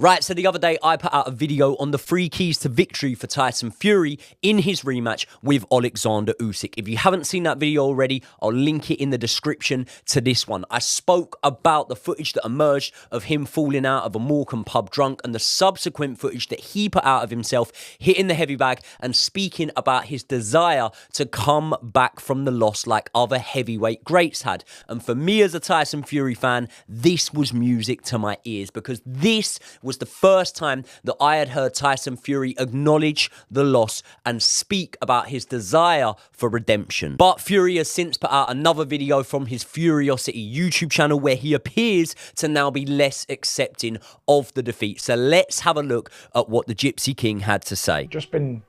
Right, so the other day I put out a video on the 3 keys to victory for Tyson Fury in his rematch with Oleksandr Usyk. If you haven't seen that video already, I'll link it in the description to this one. I spoke about the footage that emerged of him falling out of a Morecambe pub drunk and the subsequent footage that he put out of himself hitting the heavy bag and speaking about his desire to come back from the loss like other heavyweight greats had. And for me as a Tyson Fury fan, this was music to my ears because this was the first time that I had heard Tyson Fury acknowledge the loss and speak about his desire for redemption. But Fury has since put out another video from his Furiosity YouTube channel where he appears to now be less accepting of the defeat. So let's have a look at what the Gypsy King had to say. Just been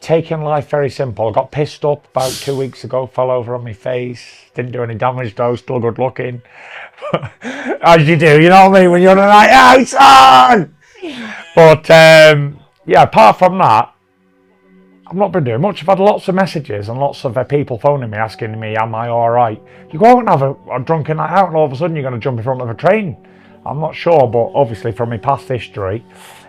taking life very simple. I got pissed up about 2 weeks ago, fell over on my face, didn't do any damage though, still good looking. As you do, you know what I mean, when you're on a night out, son! But yeah, apart from that, I've not been doing much. I've had lots of messages and lots of people phoning me asking me, am I alright? You go out and have a drunken night out and all of a sudden you're going to jump in front of a train. I'm not sure, but obviously from my past history,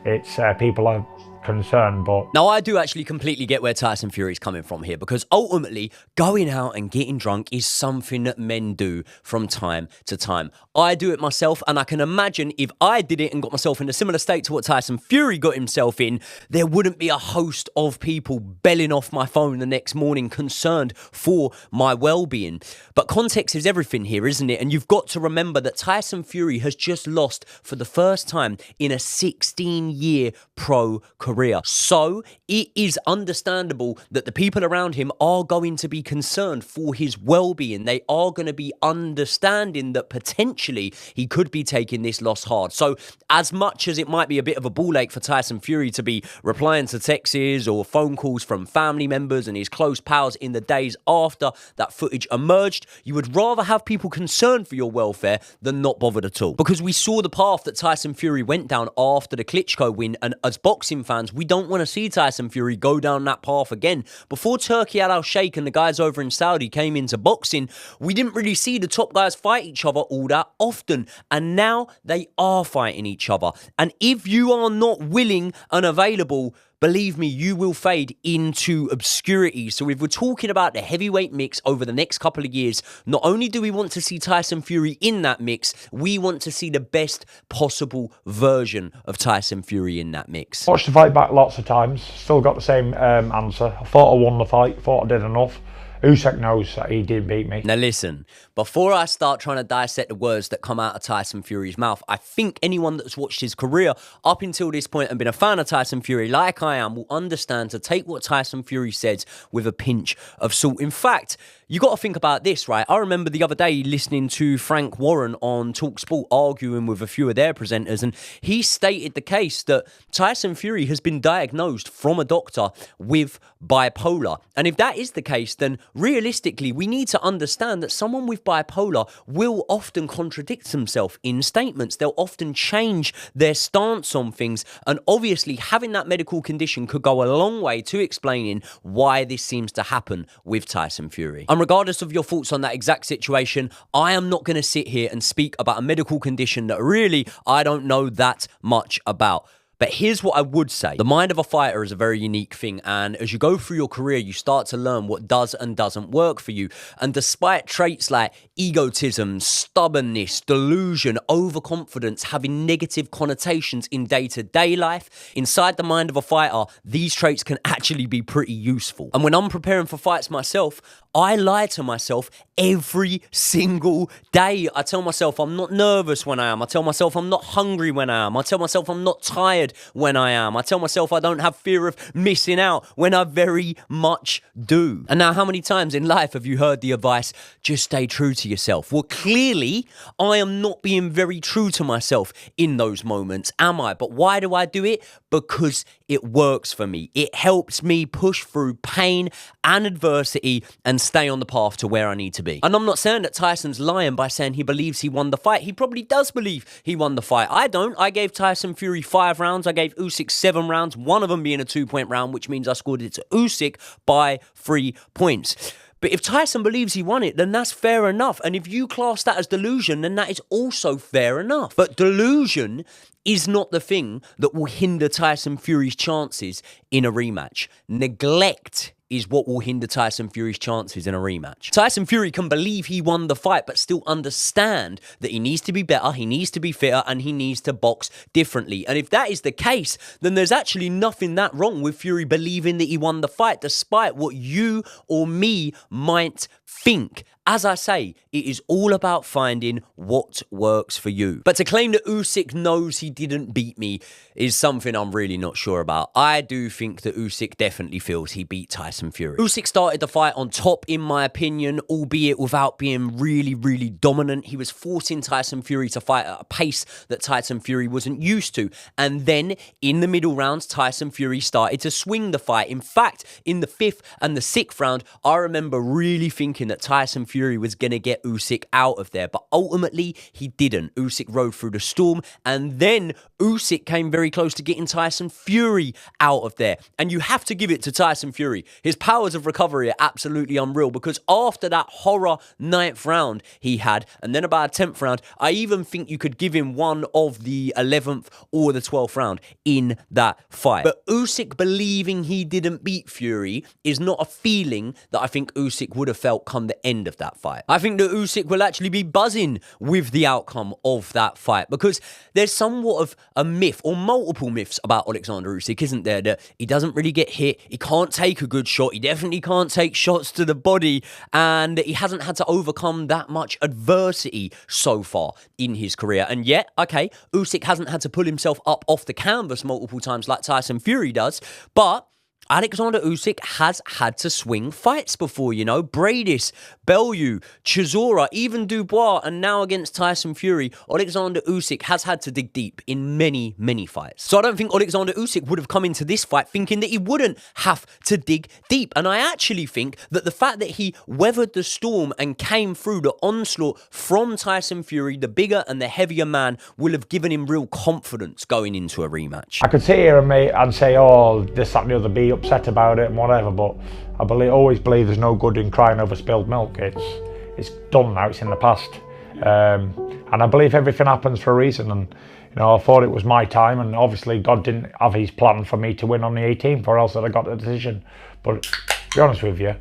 it's people are concerned. But now I do actually completely get where Tyson Fury is coming from here, because ultimately going out and getting drunk is something that men do from time to time. I do it myself, and I can imagine if I did it and got myself in a similar state to what Tyson Fury got himself in, there wouldn't be a host of people belling off my phone the next morning concerned for my well-being. But context is everything here, isn't it? And you've got to remember that Tyson Fury has just lost for the first time in a 16-year pro career. So it is understandable that the people around him are going to be concerned for his well-being. They are going to be understanding that potentially he could be taking this loss hard. So as much as it might be a bit of a ball ache for Tyson Fury to be replying to texts or phone calls from family members and his close pals in the days after that footage emerged, you would rather have people concerned for your welfare than not bothered at all. Because we saw the path that Tyson Fury went down after the Klitschko win, and as boxing fans, we don't want to see Tyson Fury go down that path again. Before Turki Al-Sheikh and the guys over in Saudi came into boxing, we didn't really see the top guys fight each other all that often, and now they are fighting each other. And if you are not willing and available, believe me, you will fade into obscurity. So if we're talking about the heavyweight mix over the next couple of years, not only do we want to see Tyson Fury in that mix, we want to see the best possible version of Tyson Fury in that mix. Watched the fight back lots of times, still got the same answer. I thought I won the fight, thought I did enough. Usyk knows that he did beat me. Now listen, before I start trying to dissect the words that come out of Tyson Fury's mouth, I think anyone that's watched his career up until this point and been a fan of Tyson Fury like I am will understand to take what Tyson Fury says with a pinch of salt. In fact, you got to think about this, right? I remember the other day listening to Frank Warren on TalkSport arguing with a few of their presenters, and he stated the case that Tyson Fury has been diagnosed from a doctor with bipolar. And if that is the case, then realistically, we need to understand that someone with bipolar will often contradict themselves in statements. They'll often change their stance on things. And obviously, having that medical condition could go a long way to explaining why this seems to happen with Tyson Fury. And regardless of your thoughts on that exact situation, I am not going to sit here and speak about a medical condition that really I don't know that much about. But here's what I would say. The mind of a fighter is a very unique thing, and as you go through your career, you start to learn what does and doesn't work for you. And despite traits like egotism, stubbornness, delusion, overconfidence having negative connotations in day-to-day life, inside the mind of a fighter, these traits can actually be pretty useful. And when I'm preparing for fights myself, I lie to myself every single day. I tell myself I'm not nervous when I am. I tell myself I'm not hungry when I am. I tell myself I'm not tired when I am. I tell myself I don't have fear of missing out when I very much do. And now, how many times in life have you heard the advice, just stay true to yourself? Well, clearly, I am not being very true to myself in those moments, am I? But why do I do it? Because it works for me. It helps me push through pain and adversity and stay on the path to where I need to be. And I'm not saying that Tyson's lying by saying he believes he won the fight. He probably does believe he won the fight. I don't. I gave Tyson Fury 5 rounds. I gave Usyk 7 rounds, one of them being a 2-point round, which means I scored it to Usyk by 3 points. But if Tyson believes he won it, then that's fair enough. And if you class that as delusion, then that is also fair enough. But delusion is not the thing that will hinder Tyson Fury's chances in a rematch. Neglect is what will hinder Tyson Fury's chances in a rematch. Tyson Fury can believe he won the fight, but still understand that he needs to be better, he needs to be fitter, and he needs to box differently. And if that is the case, then there's actually nothing that wrong with Fury believing that he won the fight, despite what you or me might think. As I say, it is all about finding what works for you. But to claim that Usyk knows he didn't beat me is something I'm really not sure about. I do think that Usyk definitely feels he beat Tyson Fury. Usyk started the fight on top, in my opinion, albeit without being really, really dominant. He was forcing Tyson Fury to fight at a pace that Tyson Fury wasn't used to. And then, in the middle rounds, Tyson Fury started to swing the fight. In fact, in the 5th and the 6th round, I remember really thinking that Tyson Fury was going to get Usyk out of there, but ultimately he didn't. Usyk rode through the storm, and then Usyk came very close to getting Tyson Fury out of there. And you have to give it to Tyson Fury. His powers of recovery are absolutely unreal, because after that horror 9th round he had, and then about a 10th round, I even think you could give him one of the 11th or the 12th round in that fight. But Usyk believing he didn't beat Fury is not a feeling that I think Usyk would have felt come the end of that fight. I think that Usyk will actually be buzzing with the outcome of that fight, because there's somewhat of a myth, or multiple myths, about Oleksandr Usyk, isn't there? That he doesn't really get hit, he can't take a good shot, he definitely can't take shots to the body, and he hasn't had to overcome that much adversity so far in his career. And yet, okay, Usyk hasn't had to pull himself up off the canvas multiple times like Tyson Fury does, but Oleksandr Usyk has had to swing fights before, you know. Bradis, Bellew, Chisora, even Dubois, and now against Tyson Fury, Oleksandr Usyk has had to dig deep in many, many fights. So I don't think Oleksandr Usyk would have come into this fight thinking that he wouldn't have to dig deep. And I actually think that the fact that he weathered the storm and came through the onslaught from Tyson Fury, the bigger and the heavier man, will have given him real confidence going into a rematch. I could sit here and say, oh, this, that and the other, be upset about it and whatever, but I always believe there's no good in crying over spilled milk. It's done now, it's in the past. And I believe everything happens for a reason, and you know, I thought it was my time, and obviously God didn't have his plan for me to win on the 18th, or else I'd have got the decision. But to be honest with you,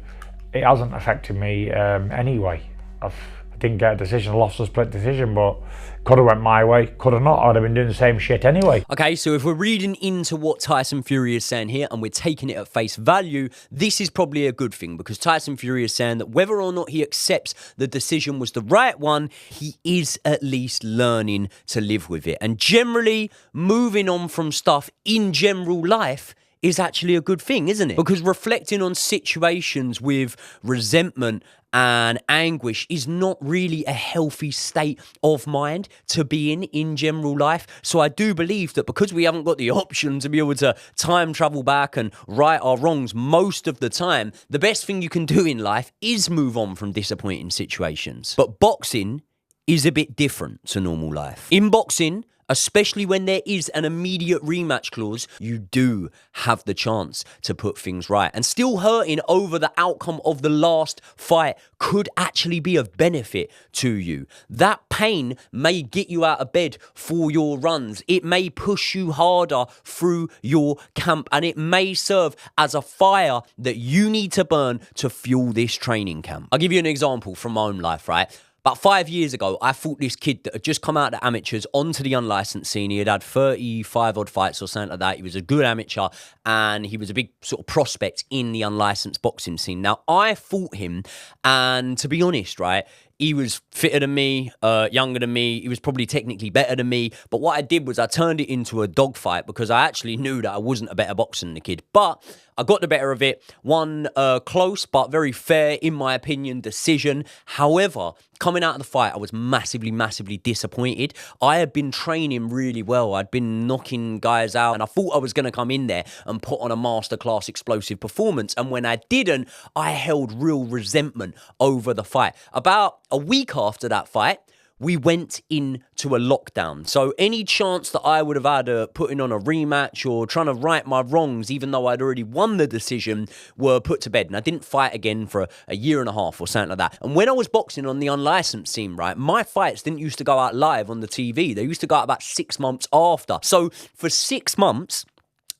it hasn't affected me anyway. I didn't get a decision, lost a split decision, but could have went my way, could have not. I'd have been doing the same shit anyway. Okay, so if we're reading into what Tyson Fury is saying here and we're taking it at face value, this is probably a good thing, because Tyson Fury is saying that whether or not he accepts the decision was the right one, he is at least learning to live with it. And generally, moving on from stuff in general life is actually a good thing, isn't it? Because reflecting on situations with resentment and anguish is not really a healthy state of mind to be in general life. So I do believe that because we haven't got the option to be able to time travel back and right our wrongs most of the time, the best thing you can do in life is move on from disappointing situations. But boxing is a bit different to normal life. In boxing, especially when there is an immediate rematch clause, you do have the chance to put things right. And still hurting over the outcome of the last fight could actually be of benefit to you. That pain may get you out of bed for your runs. It may push you harder through your camp, and it may serve as a fire that you need to burn to fuel this training camp. I'll give you an example from my own life, right? About 5 years ago, I fought this kid that had just come out of the amateurs onto the unlicensed scene. He had 35 odd fights or something like that. He was a good amateur, and he was a big sort of prospect in the unlicensed boxing scene. Now, I fought him, and to be honest, right, he was fitter than me, younger than me. He was probably technically better than me. But what I did was I turned it into a dogfight, because I actually knew that I wasn't a better boxer than the kid. But I got the better of it. One close but very fair, in my opinion, decision. However, coming out of the fight, I was massively, massively disappointed. I had been training really well. I'd been knocking guys out, and I thought I was going to come in there and put on a masterclass explosive performance. And when I didn't, I held real resentment over the fight. About a week after that fight, we went into a lockdown. So any chance that I would have had of putting on a rematch or trying to right my wrongs, even though I'd already won the decision, were put to bed. And I didn't fight again for a year and a half or something like that. And when I was boxing on the unlicensed scene, right, my fights didn't used to go out live on the TV. They used to go out about 6 months after. So for 6 months,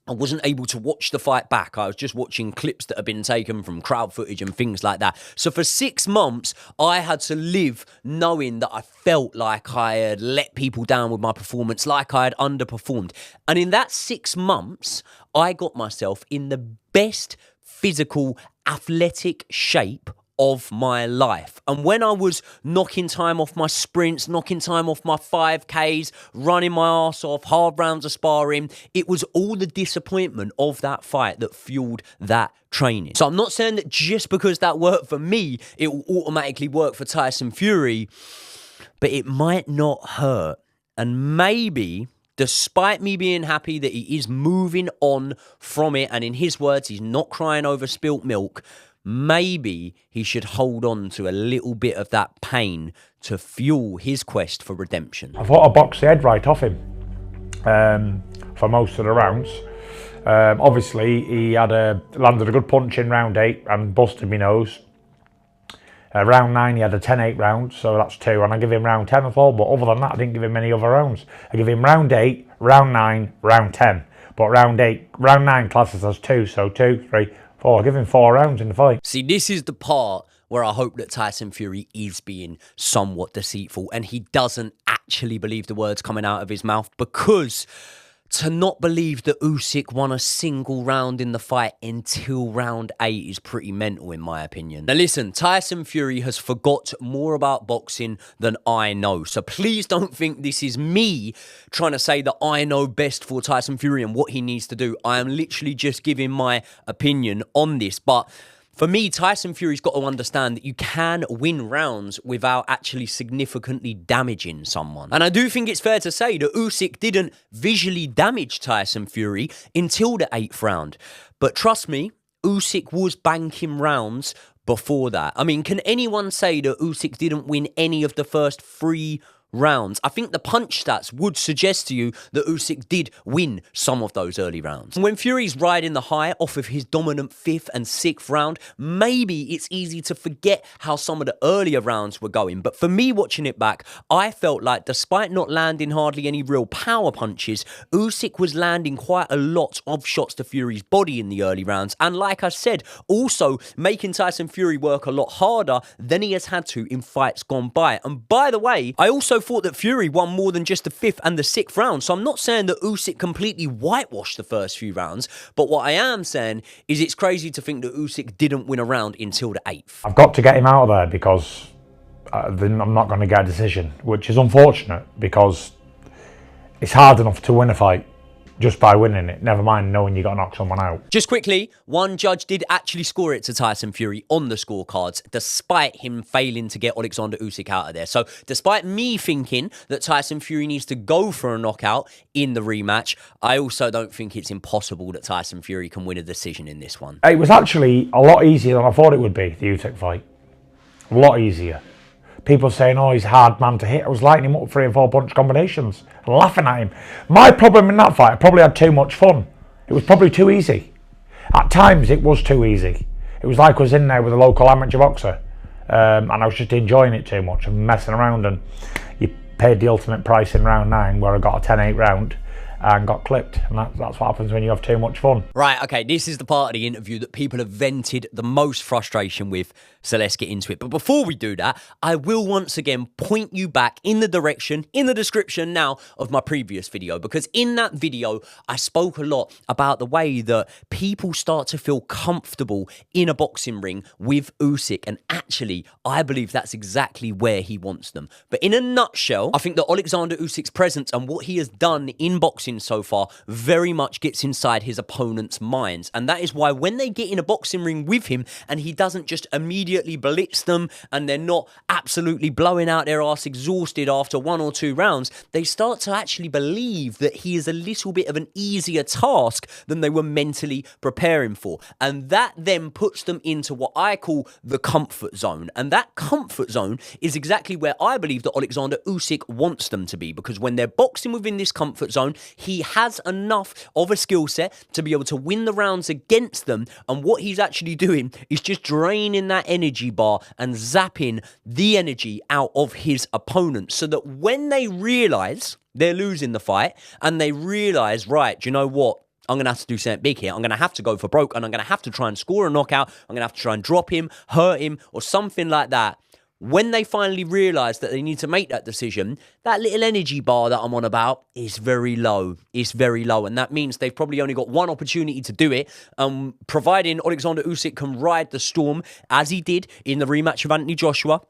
I wasn't able to watch the fight back. I was just watching clips that had been taken from crowd footage and things like that. So for 6 months, I had to live knowing that I felt like I had let people down with my performance, like I had underperformed. And in that 6 months, I got myself in the best physical, athletic shape of my life. And when I was knocking time off my sprints, knocking time off my 5Ks, running my ass off, hard rounds of sparring, it was all the disappointment of that fight that fueled that training. So I'm not saying that just because that worked for me, it will automatically work for Tyson Fury, but it might not hurt. And maybe, despite me being happy that he is moving on from it, and in his words, he's not crying over spilt milk, maybe he should hold on to a little bit of that pain to fuel his quest for redemption. I thought I boxed the head right off him for most of the rounds. Obviously, he landed a good punch in round 8 and busted my nose. Round 9, he had a 10-8 round, so that's 2. And I give him round 10 as well, but other than that, I didn't give him any other rounds. I give him round 8, round 9, round 10. But round 9 classes as 2, so 2, 3, 4. I give him 4 rounds in the fight. See, this is the part where I hope that Tyson Fury is being somewhat deceitful and he doesn't actually believe the words coming out of his mouth, because to not believe that Usyk won a single round in the fight until round 8 is pretty mental, in my opinion. Now listen, Tyson Fury has forgot more about boxing than I know. So please don't think this is me trying to say that I know best for Tyson Fury and what he needs to do. I am literally just giving my opinion on this. But for me, Tyson Fury's got to understand that you can win rounds without actually significantly damaging someone. And I do think it's fair to say that Usyk didn't visually damage Tyson Fury until the 8th round. But trust me, Usyk was banking rounds before that. I mean, can anyone say that Usyk didn't win any of the first 3 rounds? I think the punch stats would suggest to you that Usyk did win some of those early rounds. When Fury's riding the high off of his dominant 5th and 6th round, maybe it's easy to forget how some of the earlier rounds were going. But for me, watching it back, I felt like despite not landing hardly any real power punches, Usyk was landing quite a lot of shots to Fury's body in the early rounds. And like I said, also making Tyson Fury work a lot harder than he has had to in fights gone by. And by the way, I also thought that Fury won more than just the 5th and the 6th round. So I'm not saying that Usyk completely whitewashed the first few rounds, but what I am saying is it's crazy to think that Usyk didn't win a round until the 8th. I've got to get him out of there because then I'm not going to get a decision, which is unfortunate because it's hard enough to win a fight just by winning it, never mind knowing you got to knock someone out. Just quickly, one judge did actually score it to Tyson Fury on the scorecards, despite him failing to get Oleksandr Usyk out of there. So despite me thinking that Tyson Fury needs to go for a knockout in the rematch, I also don't think it's impossible that Tyson Fury can win a decision in this one. It was actually a lot easier than I thought it would be, the Usyk fight. A lot easier. People saying, oh, he's a hard man to hit. I was lighting him up with 3 and 4 punch combinations, laughing at him. My problem in that fight, I probably had too much fun. It was probably too easy. At times, it was too easy. It was like I was in there with a local amateur boxer, and I was just enjoying it too much and messing around. And you paid the ultimate price in round 9, where I got a 10-8 round and got clipped. And that's what happens when you have too much fun. Right, okay, this is the part of the interview that people have vented the most frustration with, so let's get into it. But before we do that, I will once again point you back in the direction, in the description now, of my previous video, because in that video, I spoke a lot about the way that people start to feel comfortable in a boxing ring with Usyk, and actually, I believe that's exactly where he wants them. But in a nutshell, I think that Oleksandr Usyk's presence and what he has done in boxing boxing so far very much gets inside his opponent's minds. And that is why when they get in a boxing ring with him and he doesn't just immediately blitz them and they're not absolutely blowing out their ass exhausted after 1 or 2 rounds, they start to actually believe that he is a little bit of an easier task than they were mentally preparing for. And that then puts them into what I call the comfort zone. And that comfort zone is exactly where I believe that Oleksandr Usyk wants them to be, because when they're boxing within this comfort zone, he has enough of a skill set to be able to win the rounds against them. And what he's actually doing is just draining that energy bar and zapping the energy out of his opponent, so that when they realize they're losing the fight and they realize, right, do you know what? I'm going to have to do something big here. I'm going to have to go for broke and I'm going to have to try and score a knockout. I'm going to have to try and drop him, hurt him, or something like that. When they finally realise that they need to make that decision, that little energy bar that I'm on about is very low. It's very low. And that means they've probably only got one opportunity to do it. Providing Oleksandr Usyk can ride the storm, as he did in the rematch of Anthony Joshua,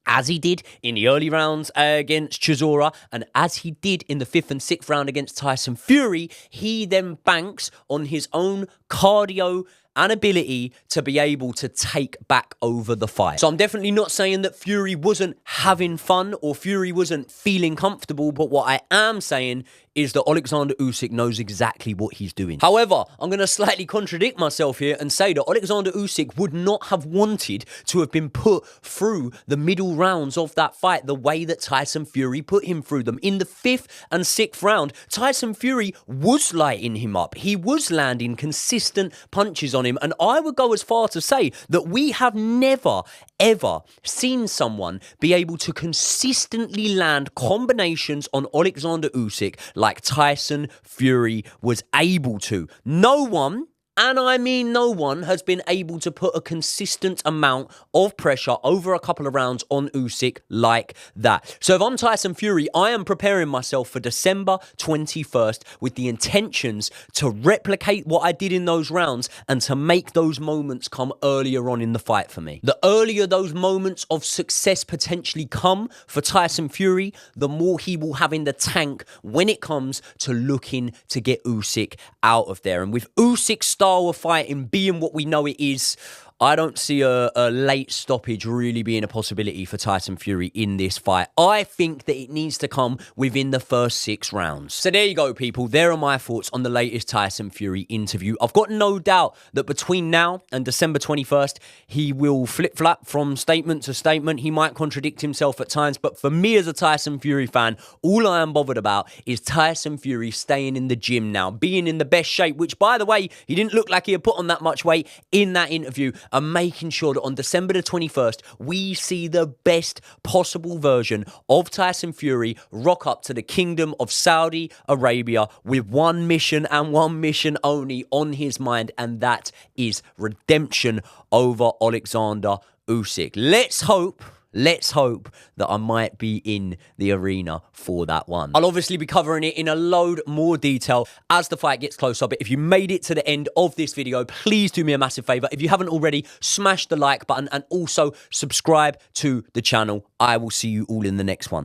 as he did in the early rounds against Chisora, and as he did in the 5th and 6th round against Tyson Fury, he then banks on his own cardio and ability to be able to take back over the fight. So I'm definitely not saying that Fury wasn't having fun or Fury wasn't feeling comfortable, but what I am saying is that Oleksandr Usyk knows exactly what he's doing. However, I'm going to slightly contradict myself here and say that Oleksandr Usyk would not have wanted to have been put through the middle rounds of that fight the way that Tyson Fury put him through them. In the 5th and 6th round, Tyson Fury was lighting him up. He was landing consistent punches on him, and I would go as far to say that we have never, ever seen someone be able to consistently land combinations on Oleksandr Usyk like Tyson Fury was able to. No one, and I mean no one, has been able to put a consistent amount of pressure over a couple of rounds on Usyk like that. So if I'm Tyson Fury, I am preparing myself for December 21st with the intentions to replicate what I did in those rounds and to make those moments come earlier on in the fight for me. The earlier those moments of success potentially come for Tyson Fury, the more he will have in the tank when it comes to looking to get Usyk out of there. And with Usyk's style of fighting being what we know it is, I don't see a late stoppage really being a possibility for Tyson Fury in this fight. I think that it needs to come within the first 6 rounds. So there you go, people. There are my thoughts on the latest Tyson Fury interview. I've got no doubt that between now and December 21st, he will flip-flap from statement to statement. He might contradict himself at times, but for me as a Tyson Fury fan, all I am bothered about is Tyson Fury staying in the gym now, being in the best shape, which, by the way, he didn't look like he had put on that much weight in that interview, and making sure that on December the 21st, we see the best possible version of Tyson Fury rock up to the Kingdom of Saudi Arabia with one mission and one mission only on his mind, and that is redemption over Oleksandr Usyk. Let's hope that I might be in the arena for that one. I'll obviously be covering it in a load more detail as the fight gets closer, but if you made it to the end of this video, please do me a massive favor. If you haven't already, smash the like button and also subscribe to the channel. I will see you all in the next one.